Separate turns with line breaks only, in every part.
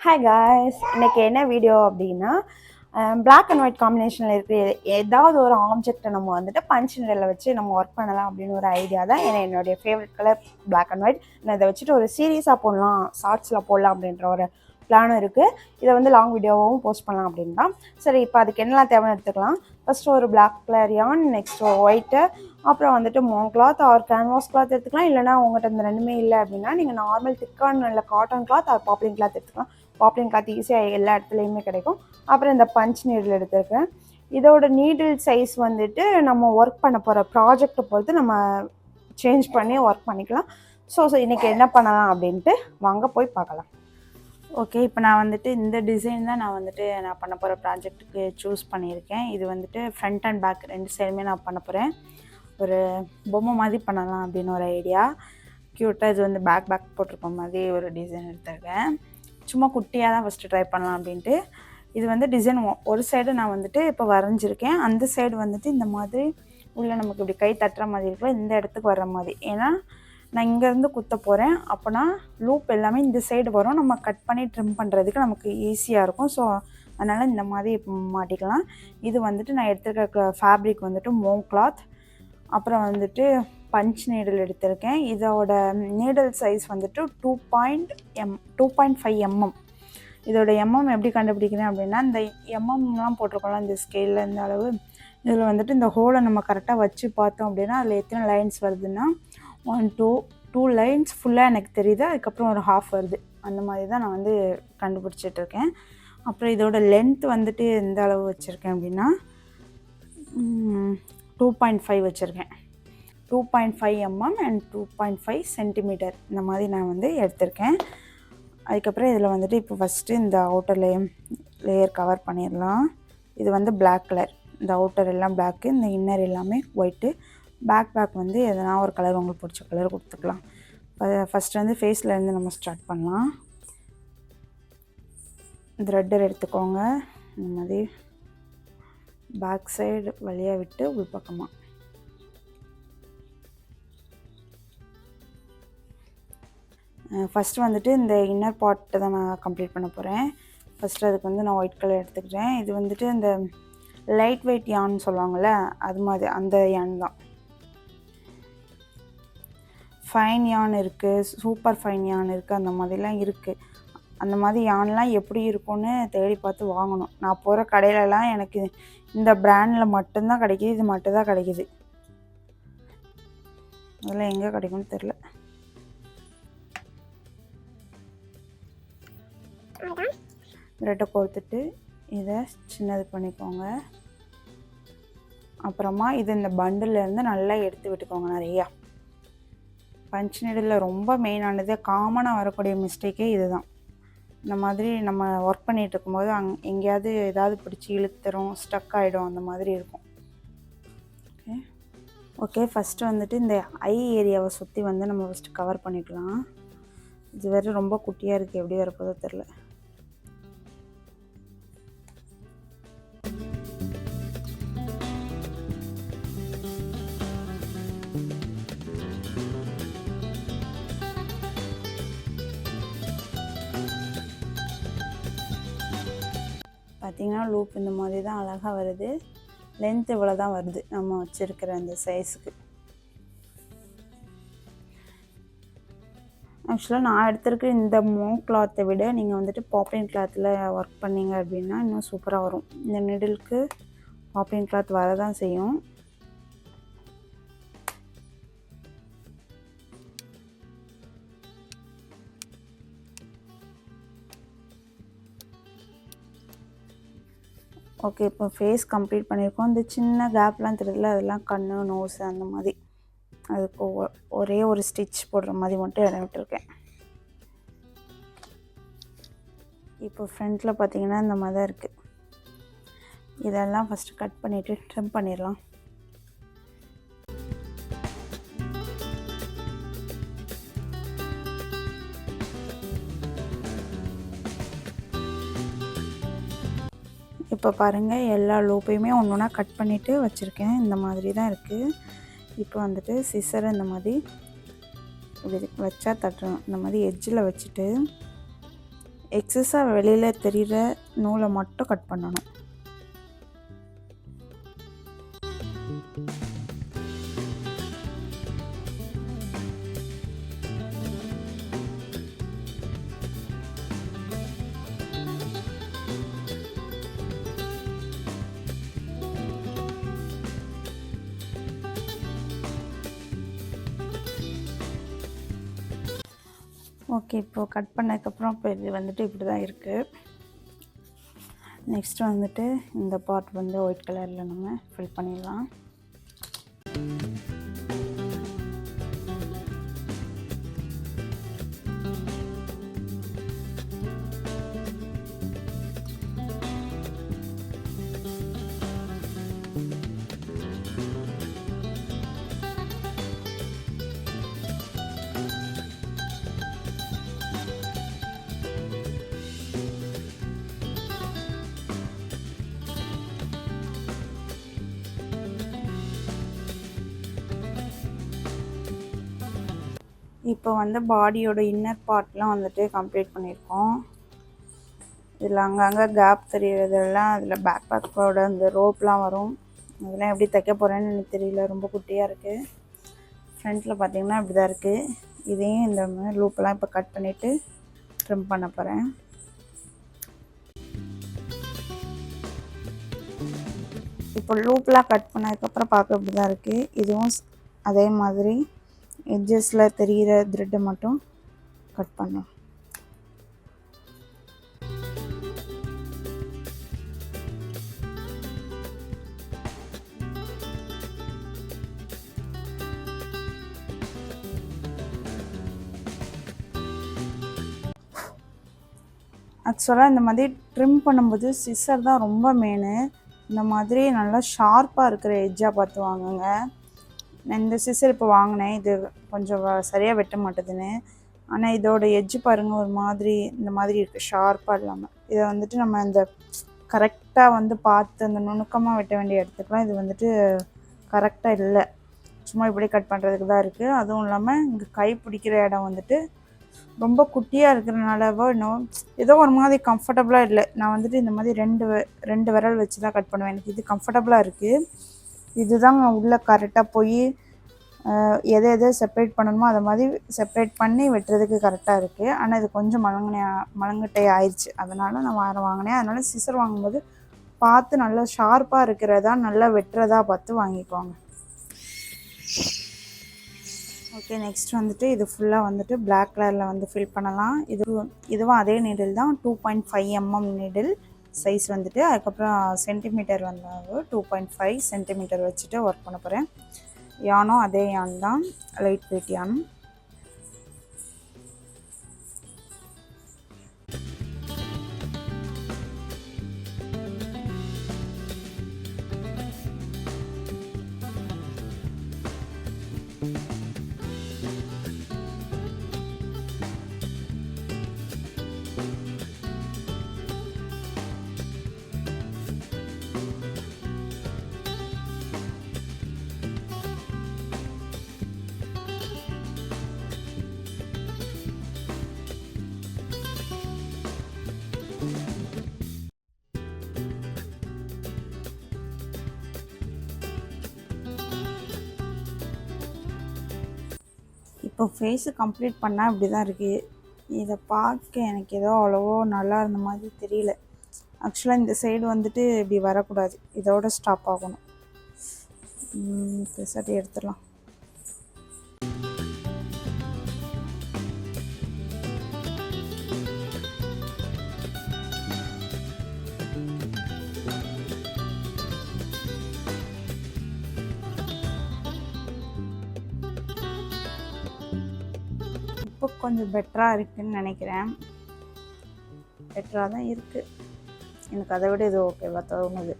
Hi guys, இன்னைக்கு என்ன video அப்படின்னா பிளாக் அண்ட் ஒயிட் காம்பினேஷனில் இருக்கிற ஏதாவது ஒரு ஆப்ஜெக்டை நம்ம வந்துட்டு பஞ்ச் நிலையில் வச்சு நம்ம ஒர்க் பண்ணலாம் அப்படின்னு ஒரு ஐடியா தான். ஏன்னா என்னுடைய favourite colour black and white. நான் இதை வச்சுட்டு ஒரு சீரீஸாக போடலாம், ஷார்ட்ஸில் போடலாம் அப்படின்ற ஒரு பிளானும் இருக்குது. இதை வந்து லாங் வீடியோவும் போஸ்ட் பண்ணலாம் அப்படின்னு தான். சரி, இப்போ அதுக்கு என்னெல்லாம் தேவைன்னு எடுத்துக்கலாம். ஃபஸ்ட்டு ஒரு பிளாக் கலர் யான், நெக்ஸ்ட் ஒயிட்டு, அப்புறம் வந்துட்டு மோங் கிளாத் ஆர் கேன்வாஸ் கிளாத் எடுத்துக்கலாம். இல்லைனா உங்கள்கிட்ட இந்த ரெண்டுமே இல்லை அப்படின்னா நீங்கள் நார்மல் திக்கான இல்லை cotton cloth or poplin cloth எடுத்துக்கலாம். பாப்ளின் கிளாத் ஈஸியாக எல்லா இடத்துலையுமே கிடைக்கும். அப்புறம் இந்த பஞ்ச் நீடில் எடுத்துருக்கேன். இதோட நீடில் சைஸ் வந்துட்டு நம்ம ஒர்க் பண்ண போகிற ப்ராஜெக்டை பொறுத்து நம்ம சேஞ்ச் பண்ணி ஒர்க் பண்ணிக்கலாம். ஸோ இன்றைக்கி என்ன பண்ணலாம் அப்படின்ட்டு வாங்க போய் பார்க்கலாம். ஓகே, இப்போ நான் வந்துட்டு இந்த டிசைன் தான் நான் பண்ண போகிற ப்ராஜெக்ட்டுக்கு சூஸ் பண்ணியிருக்கேன். இது வந்துட்டு ஃப்ரண்ட் அண்ட் பேக் ரெண்டு சைடுமே நான் பண்ண போகிறேன். ஒரு பொம்மை மாதிரி பண்ணலாம் அப்படின்னு ஒரு ஐடியா. க்யூட்டாக இது வந்து பேக் போட்டிருக்க மாதிரி ஒரு டிசைன் எடுத்துருக்கேன். சும்மா குட்டியாக தான் ஃபஸ்ட்டு ட்ரை பண்ணலாம் அப்படின்ட்டு. இது வந்து டிசைன் ஒரு சைடு நான் வந்துட்டு இப்போ வரைஞ்சிருக்கேன். அந்த சைடு வந்துட்டு இந்த மாதிரி உள்ளே நமக்கு இப்படி கை தட்டுற மாதிரி இருக்கும், இந்த இடத்துக்கு வர்ற மாதிரி. ஏன்னா நான் இங்கேருந்து குத்த போகிறேன். அப்போனா லூப் எல்லாமே இந்த சைடு வரும். நம்ம கட் பண்ணி ட்ரிம் பண்ணுறதுக்கு நமக்கு ஈஸியாக இருக்கும். ஸோ அதனால் இந்த மாதிரி மாட்டிக்கலாம். இது வந்துட்டு நான் எடுத்துருக்க ஃபேப்ரிக் வந்துட்டு மோங் கிளாத். அப்புறம் வந்துட்டு பஞ்ச் நீடில் எடுத்திருக்கேன். இதோட நீடல் சைஸ் வந்துட்டு 2.5 mm. இதோட எம்எம் எப்படி கண்டுபிடிக்கிறேன் அப்படின்னா, இந்த எம்எம்லாம் போட்டிருக்கோம்ல இந்த ஸ்கேலில் இந்த அளவு, இதில் வந்துட்டு இந்த ஹோலை நம்ம கரெக்டாக வச்சு பார்த்தோம் அப்படின்னா அதில் எத்தனை லைன்ஸ் வருதுன்னா 2 லைன்ஸ் ஃபுல்லாக எனக்கு தெரியுது. அதுக்கப்புறம் ஒரு ஹாஃப் வருது. அந்த மாதிரி தான் நான் வந்து கண்டுபிடிச்சிட்ருக்கேன். அப்புறம் இதோட லென்த் வந்துட்டு எந்த அளவு வச்சுருக்கேன் அப்படின்னா 2.5 வச்சுருக்கேன். 2.5 mm அண்ட் 2.5 cm இந்த மாதிரி நான் வந்து எடுத்திருக்கேன். அதுக்கப்புறம் இதில் வந்துட்டு இப்போ ஃபஸ்ட்டு இந்த அவுட்டர் லேயர் கவர் பண்ணிடலாம். இது வந்து பிளாக் கலர், இந்த அவுட்டர் எல்லாம் பிளாக்கு, இந்த இன்னர் எல்லாமே ஒயிட்டு. பேக் வந்து எதனா ஒரு கலர் உங்களுக்கு பிடிச்ச கலர் கொடுத்துக்கலாம். ஃபஸ்ட்டு வந்து ஃபேஸ்லேருந்து நம்ம ஸ்டார்ட் பண்ணலாம். த்ரெட்டர் எடுத்துக்கோங்க. இந்த மாதிரி பேக் சைடு வழியாக விட்டு உள்பக்கமாக ஃபஸ்ட்டு வந்துட்டு இந்த இன்னர் பார்ட்டை தான் நான் கம்ப்ளீட் பண்ண போகிறேன். ஃபஸ்ட்டு அதுக்கு வந்து நான் ஒயிட் கலர் எடுத்துக்கிறேன். இது வந்துட்டு இந்த லைட் வெயிட் யான்னு சொல்லுவாங்கள்ல, அது மாதிரி அந்த யான் தான். ஃபைன் யான் இருக்குது, சூப்பர் ஃபைன் யான் இருக்குது, அந்த மாதிரிலாம் இருக்குது. அந்த மாதிரி யான்லாம் எப்படி இருக்கும்னு தேடி பார்த்து வாங்கணும். நான் போகிற கடையிலலாம் எனக்கு இந்த பிராண்டில் மட்டும்தான் கிடைக்கிது, இது மட்டும்தான் கிடைக்கிது. அதெல்லாம் எங்கே கிடைக்கும்னு தெரில. த்ரெட்டை கோர்த்துட்டு இதை சின்னது பண்ணிக்கோங்க. அப்புறமா இது இந்த பண்டிலேருந்து நல்லா எடுத்து விட்டுக்கோங்க நிறையா. பஞ்ச் நீடில் ரொம்ப மெயினானது, காமனாக வரக்கூடிய மிஸ்டேக்கே இது தான். இந்த மாதிரி நம்ம ஒர்க் பண்ணிகிட்டு இருக்கும்போது எங்கேயாவது ஏதாவது பிடிச்சி இழுத்துரும், ஸ்டக் ஆகிடும், அந்த மாதிரி இருக்கும். ஓகே, ஃபஸ்ட்டு வந்துட்டு இந்த ஐ ஏரியாவை சுற்றி வந்து நம்ம ஃபஸ்ட்டு கவர் பண்ணிக்கலாம். இது வேறு ரொம்ப குட்டியாக இருக்குது, எப்படி வரப்போதோ தெரில. பார்த்திங்கன்னா லூப் இந்த மாதிரி தான் அழகாக வருது. லென்த் இவ்வளோ தான் வருது நம்ம வச்சுருக்கிற அந்த சைஸுக்கு. ஆக்சுவலாக நான் எடுத்துருக்க இந்த மோங் கிளாத்தை விட நீங்கள் வந்துட்டு பாப்ளின் கிளாத்தில் ஒர்க் பண்ணிங்க அப்படின்னா இன்னும் சூப்பராக வரும். இந்த நீடிலுக்கு பாப்ளின் கிளாத் வர தான் செய்யும். ஓகே, இப்போ ஃபேஸ் கம்ப்ளீட் பண்ணியிருக்கோம். இந்த சின்ன கேப்லாம் தெரியல, அதெல்லாம் கண்ணு, நோஸு அந்த மாதிரி. அதுக்கு ஒரே ஒரு ஸ்டிச் போடுற மாதிரி மட்டும் இடம் விட்டுருக்கேன். இப்போ ஃப்ரண்ட்டில் பார்த்தீங்கன்னா இந்த மாதிரி தான் இருக்குது. இதெல்லாம் ஃபஸ்ட்டு கட் பண்ணிவிட்டு ட்ரிம் பண்ணிடலாம். இப்போ பாருங்கள், எல்லா லூப்பையுமே ஒன்று ஒன்றா கட் பண்ணிவிட்டு வச்சுருக்கேன். இந்த மாதிரி தான் இருக்குது. இப்போ வந்துட்டு சிசரை இந்த மாதிரி இப்படி வச்சா தட்டணும். இந்த மாதிரி எட்ஜில் வச்சுட்டு எக்ஸஸாக வெளியில் தெரிகிற நூலை மட்டும் கட் பண்ணணும். ஓகே, இப்போது கட் பண்ணதுக்கப்புறம் இப்போ இது வந்துட்டு இப்படி தான் இருக்குது. நெக்ஸ்ட் வந்துட்டு இந்த பார்ட் வந்து ஒயிட் கலரில் நம்ம ஃபில் பண்ணிடலாம். இப்போ வந்து பாடியோட இன்னர் பார்ட்லாம் வந்துட்டு கம்ப்ளீட் பண்ணியிருக்கோம். இதில் அங்கங்கே கேப் தெரிகிறதெல்லாம் அதில் பேக் பேக்கோட அந்த ரோப்லாம் வரும். அதெல்லாம் எப்படி தைக்க போகிறேன்னு எனக்கு தெரியல, ரொம்ப குட்டியாக இருக்குது. ஃப்ரண்ட்டில் பார்த்திங்கன்னா இப்படி தான் இருக்குது. இதையும் இந்த மாதிரி லூப்பெல்லாம் இப்போ கட் பண்ணிவிட்டு ட்ரிம் பண்ண போகிறேன். இப்போ லூப்லாம் கட் பண்ணதுக்கப்புறம் பார்க்க இப்படி தான் இருக்குது. இதுவும் அதே மாதிரி எட்ஜஸில் தெரிகிற த்ரெட்டை மட்டும் கட் பண்ணோம். ஆக்சுவலாக இந்த மாதிரி ட்ரிம் பண்ணும்போது சிசர் தான் ரொம்ப மெயினு. இந்த மாதிரி நல்லா ஷார்ப்பாக இருக்கிற எட்ஜாக பார்த்து வாங்குங்க. நான் இந்த சிசர் இப்போ வாங்கினேன், இது கொஞ்சம் சரியாக வெட்ட மாட்டேதுன்னு. ஆனால் இதோட எட்ஜு பாருங்கள், ஒரு மாதிரி இந்த மாதிரி இருக்குது, ஷார்ப்பாக இல்லாமல். இதை வந்துட்டு நம்ம இந்த கரெக்டாக வந்து பார்த்து அந்த நுணுக்கமாக வெட்ட வேண்டிய இடத்துக்குலாம் இது வந்துட்டு கரெக்டாக இல்லை. சும்மா இப்படி கட் பண்ணுறதுக்கு தான் இருக்குது. அதுவும் இல்லாமல் இங்கே கை பிடிக்கிற இடம் வந்துட்டு ரொம்ப குட்டியாக இருக்கிறனாலவோ இன்னும் ஏதோ ஒரு மாதிரி கம்ஃபர்டபுளாக இல்லை. நான் வந்துட்டு இந்த மாதிரி ரெண்டு விரல் வச்சு தான் கட் பண்ணுவேன். எனக்கு இது கம்ஃபர்டபுளாக இருக்குது. இதுதான் உள்ளே கரெக்டாக போய் எதை செப்பரேட் பண்ணணுமோ அதை மாதிரி செப்பரேட் பண்ணி வெட்டுறதுக்கு கரெக்டாக இருக்குது. ஆனால் இது கொஞ்சம் மலங்கட்டை ஆயிடுச்சு, அதனால் நான் வாங்கினேன். அதனால் சிசர் வாங்கும்போது பார்த்து நல்லா ஷார்ப்பாக இருக்கிறதா நல்லா வெட்டுறதா பார்த்து வாங்கிக்குவாங்க. ஓகே, நெக்ஸ்ட் வந்துட்டு இது ஃபுல்லாக வந்துட்டு பிளாக் கலரில் வந்து ஃபில் பண்ணலாம். இதுவும் அதே நீடில் தான், 2.5 mm நீடில் சைஸ் வந்துட்டு. அதுக்கப்புறம் சென்டிமீட்டர் வந்து 2.5 சென்டிமீட்டர் வச்சுட்டு ஒர்க் பண்ண போகிறேன். யானும் அதே யான் தான், லைட் வெயிட் யான். இப்போ ஃபேஸு கம்ப்ளீட் பண்ணால் இப்படி தான் இருக்குது. இதை பார்க்க எனக்கு ஏதோ அவ்வளவோ நல்லா இருந்த மாதிரி தெரியல. ஆக்சுவலாக இந்த சைடு வந்துட்டு இப்படி வரக்கூடாது, இதோட ஸ்டாப் ஆகணும். சரி, எடுத்துடலாம். இப்போ கொஞ்சம் பெட்டராக இருக்குதுன்னு நினைக்கிறேன். பெட்டராக தான் இருக்குது. எனக்கு அதை விட இது ஓகேவா தோணுது.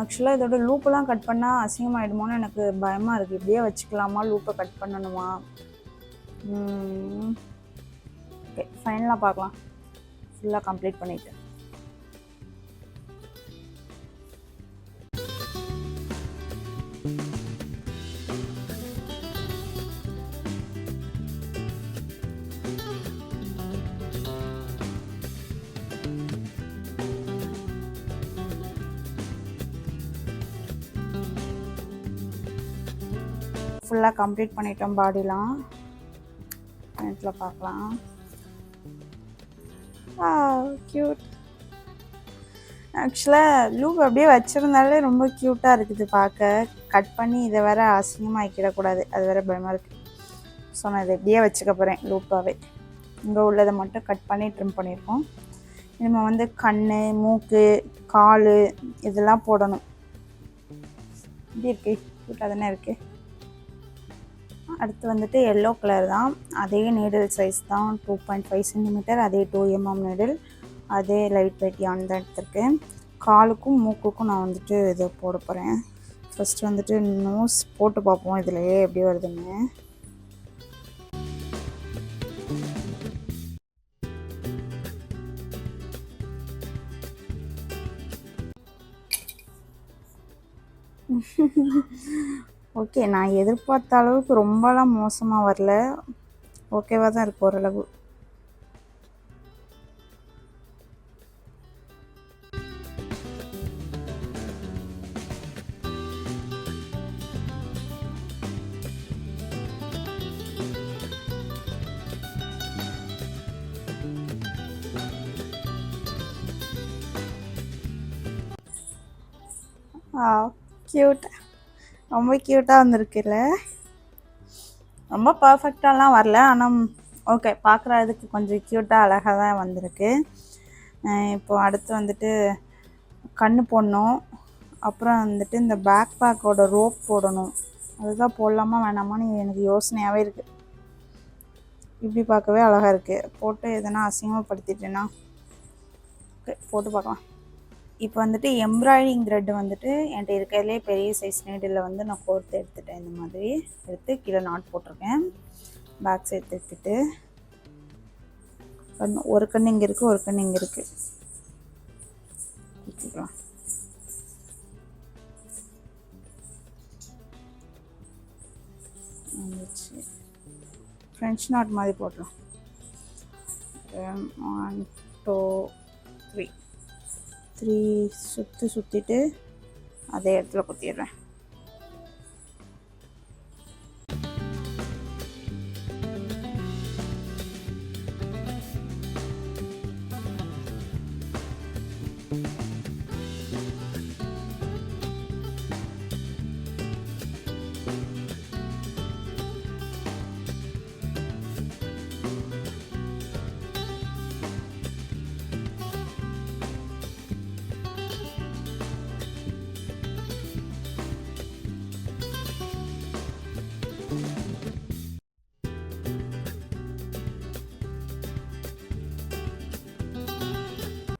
ஆக்சுவலாக இதோட லூப்பெல்லாம் கட் பண்ணால் அசிங்கமாகிடுமோன்னு எனக்கு பயமாக இருக்குது. இப்படியே வச்சுக்கலாமா, லூப்பை கட் பண்ணணுமா? ஓகே, ஃபைனலாக பார்க்கலாம். ஃபுல்லாக கம்ப்ளீட் பண்ணிவிட்டேன். ஃபுல்லாக கம்ப்ளீட் பண்ணிட்டோம். பாடிலாம் ஃப்ரண்ட்டில் பார்க்கலாம். க்யூட். ஆக்சுவலாக லூப் அப்படியே வச்சுருந்தாலே ரொம்ப க்யூட்டாக இருக்குது பார்க்க. கட் பண்ணி இதை வேற அசிங்கமாக ஆக்கிடக்கூடாது, அது வேறு பயமாக இருக்குது. ஸோ நான் இதை எப்படியே வச்சுக்க போகிறேன் லூப்பாகவே. இங்கே உள்ளதை மட்டும் கட் பண்ணி ட்ரிம் பண்ணியிருக்கோம். நம்ம வந்து கண், மூக்கு, கால் இதெல்லாம் போடணும். இப்படி இருக்குது, க்யூட்டாக தானே இருக்குது. அடுத்து வந்துட்டு எல்லோ கலர் தான். அதே நீடில் சைஸ் தான் 2.5 cm, அதே 2 mm நீடில், அதே லைட் வெயிட் யான் தான் எடுத்திருக்கேன். காலுக்கும் மூக்குக்கும் நான் வந்துட்டு இதை போட போகிறேன். ஃபஸ்ட்டு வந்துட்டு நோஸ் போட்டு பார்ப்போம் இதுலையே எப்படி வருதுன்னு. ஓகே, நான் எதிர்பார்த்த அளவுக்கு ரொம்பலாம் மோசமாக வரல, ஓகேவாக தான் இருக்குது ஓரளவு. க்யூட், ரொம்ப க்யூட்டாக வந்திருக்குல்ல. ரொம்ப பர்ஃபெக்டாலாம் வரல, ஆனால் ஓகே, பார்க்குறதுக்கு கொஞ்சம் க்யூட்டாக அழகாக தான் வந்திருக்கு. இப்போது அடுத்து வந்துட்டு கண் போடணும். அப்புறம் வந்துட்டு இந்த பேக் பேக்கோட ரோப் போடணும். அதுதான் போடலாமா வேணாமான்னு எனக்கு யோசனையாகவே இருக்குது. இப்படி பார்க்கவே அழகாக இருக்குது. போட்டு எதனா அசிங்கப்படுத்திட்டேன்னா ஓகே, போட்டு பார்க்கலாம். இப்போ வந்துட்டு எம்ப்ராய்டிங் த்ரெட் வந்துட்டு என்கிட்ட இருக்கிறதுலே பெரிய சைஸ் நீடில் வந்து நான் கோர்த்து எடுத்துட்டேன். இந்த மாதிரி எடுத்து கீழே நாட் போட்டிருக்கேன். பேக் சைடு எடுத்துட்டு ஒரு கண் இங்கே இருக்குது, ஒரு கண் இங்கே இருக்குது. குத்திக்கலாம். வந்துச்சு. ஃப்ரெஞ்ச் நாட் மாதிரி போட்டுரும். 1 2 3 சுற்றிட்டு அதே இடத்துல குத்திடுறேன்.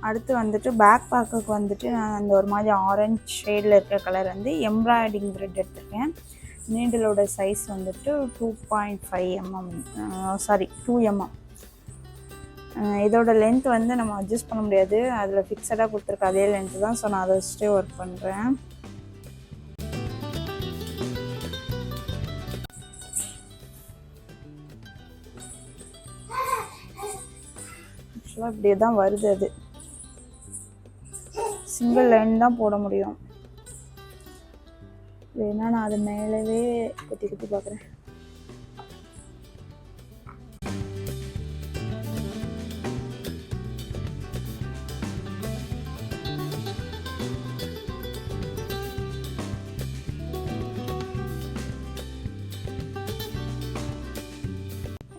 அடுத்து வந்துட்டு பேக் பேக்குக்கு வந்துட்டு நான் அந்த ஒரு மாதிரி ஆரஞ்ச் ஷேடில் இருக்கிற கலர் வந்து எம்ப்ராய்டிங் த்ரெட் எடுத்துருக்கேன். நீடிலோட சைஸ் வந்துட்டு 2.5 mm, சாரி 2 mm. இதோட லென்த் வந்து நம்ம அட்ஜஸ்ட் பண்ண முடியாது, அதில் ஃபிக்ஸடாக கொடுத்துருக்க அதே லென்த்து தான். ஸோ நான் அதை வச்சுட்டே ஒர்க் பண்ணுறேன். ஆக்சுவலாக இப்படியே தான் வருது. அது சிங்கிள் லைன் தான் போட முடியும். வேணா நான் அது மேலவே குத்தி குத்தி பார்க்குறேன்.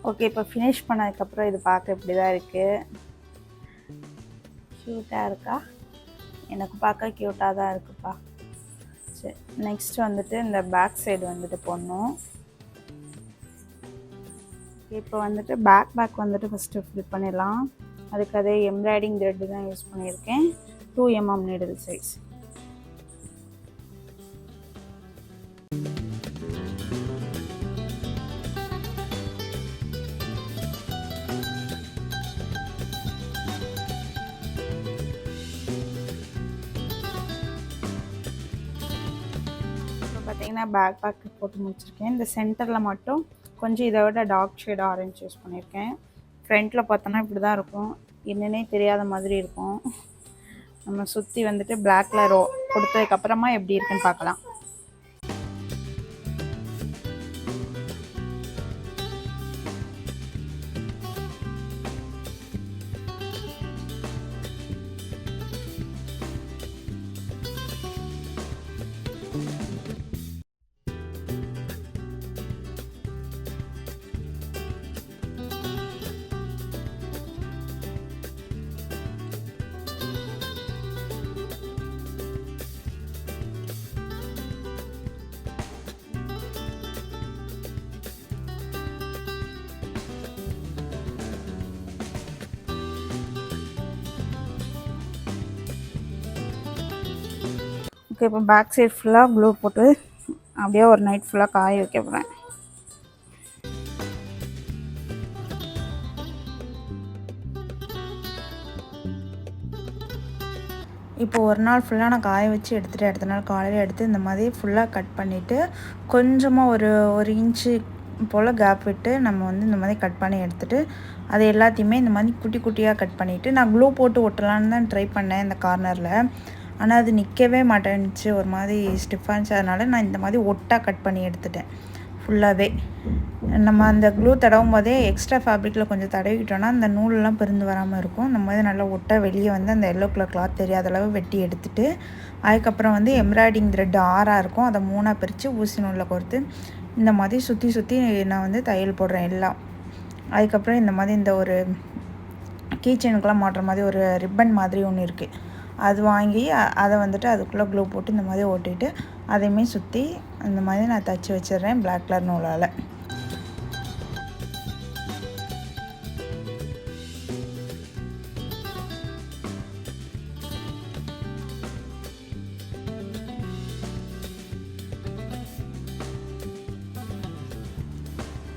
ஓகே, இப்போ ஃபினிஷ் பண்ணதுக்கப்புறம் இது பார்க்க இப்படி தான் இருக்குது. க்யூட்டாக இருக்கா? எனக்கு பார்க்க க்யூட்டாக தான் இருக்குப்பா. சரி, நெக்ஸ்ட் வந்துட்டு இந்த பேக் சைடு வந்துட்டு போடணும். இப்போ வந்துட்டு பேக் வந்துட்டு ஃபஸ்ட்டு ஃபில் பண்ணிடலாம். அதுக்கு அதே எம்ப்ராய்டிங் த்ரெட்டு தான் யூஸ் பண்ணியிருக்கேன். 2 mm நீடில் சைஸ். பார்த்தீங்கன்னா பேக் போட்டு முடிச்சிருக்கேன். இந்த சென்டரில் மட்டும் கொஞ்சம் இதை விட டார்க் ஷேட் ஆரஞ்சு யூஸ் பண்ணியிருக்கேன். ஃப்ரண்ட்டில் பார்த்தோன்னா இப்படி தான் இருக்கும், என்னன்னே தெரியாத மாதிரி இருக்கும். நம்ம சுற்றி வந்துட்டு பிளாக்ல கொடுத்ததுக்கப்புறமா எப்படி இருக்குன்னு பார்க்கலாம்.
ஓகே, இப்போ பேக் சைடு ஃபுல்லாக க்ளூ போட்டு அப்படியே ஒரு நைட் ஃபுல்லாக காய வைக்க போகிறேன். இப்போ ஒரு நாள் ஃபுல்லாக நான் காய வச்சு எடுத்துகிட்டு அடுத்த நாள் காலையில் எடுத்து இந்த மாதிரி ஃபுல்லாக கட் பண்ணிவிட்டு கொஞ்சமாக ஒரு இன்ச்சு போல் கேப் விட்டு நம்ம வந்து இந்த மாதிரி கட் பண்ணி எடுத்துகிட்டு அது எல்லாத்தையுமே இந்த மாதிரி குட்டி குட்டியாக கட் பண்ணிவிட்டு நான் க்ளூ போட்டு ஒட்டலான்னு தான் ட்ரை பண்ணேன் இந்த கார்னரில். ஆனால் அது நிற்கவே மாட்டேன்னுச்சு, ஒரு மாதிரி ஸ்டிஃபாக இருந்துச்சு. அதனால் நான் இந்த மாதிரி ஒட்டாக கட் பண்ணி எடுத்துட்டேன் ஃபுல்லாகவே. நம்ம அந்த க்ளூ தடவும் போதே எக்ஸ்ட்ரா ஃபேப்ரிக்கில் கொஞ்சம் தடவிக்கிட்டோன்னா அந்த நூலெலாம் பிரிந்து வராமல் இருக்கும். இந்த மாதிரி நல்லா ஒட்டாக வெளியே வந்து அந்த எல்லோ கலர் கிளாத் தெரியாத அளவு வெட்டி எடுத்துகிட்டு அதுக்கப்புறம் வந்து எம்ப்ராய்டிங் த்ரெட் 6ஆக இருக்கும், அதை 3ஆக பிரித்து ஊசி நூலில் கோர்த்து இந்த மாதிரி சுற்றி சுற்றி நான் வந்து தையல் போடுறேன் எல்லாம். அதுக்கப்புறம் இந்த மாதிரி இந்த ஒரு கீச்சனுக்கெலாம் மாட்டுற மாதிரி ஒரு ரிப்பன் மாதிரி ஒன்று இருக்குது, அது வாங்கி அதை வந்துட்டு அதுக்குள்ளே க்ளூ போட்டு இந்த மாதிரி ஓட்டிட்டு அதையுமே சுற்றி இந்த மாதிரி நான் தைச்சி வச்சிடுறேன் பிளாக் கலர் நூலால்.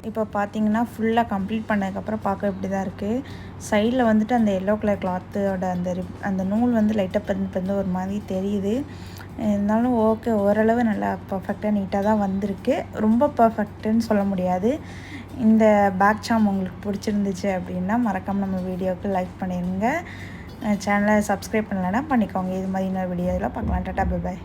இப்போ பார்த்தீங்கன்னா ஃபுல்லாக கம்ப்ளீட் பண்ணதுக்கப்புறம் பார்க்க இப்படி தான் இருக்குது. சைடில் வந்துட்டு அந்த எல்லோ கலர் கிளாத்தோட அந்த நூல் வந்து லைட்டாக பிறந்து ஒரு மாதிரி தெரியுது. இருந்தாலும் ஓகே, ஓரளவு நல்லா பர்ஃபெக்டாக நீட்டாக தான் வந்திருக்கு. ரொம்ப பர்ஃபெக்ட்டுன்னு சொல்ல முடியாது. இந்த பேக் சாம் உங்களுக்கு பிடிச்சிருந்துச்சு அப்படின்னா மறக்காமல் நம்ம வீடியோவுக்கு லைக் பண்ணிடுங்க. சேனலை சப்ஸ்கிரைப் பண்ணலைன்னா பண்ணிக்கோங்க. இது மாதிரி இன்னொரு வீடியோவில் பார்க்கலாம். Tata bye bye.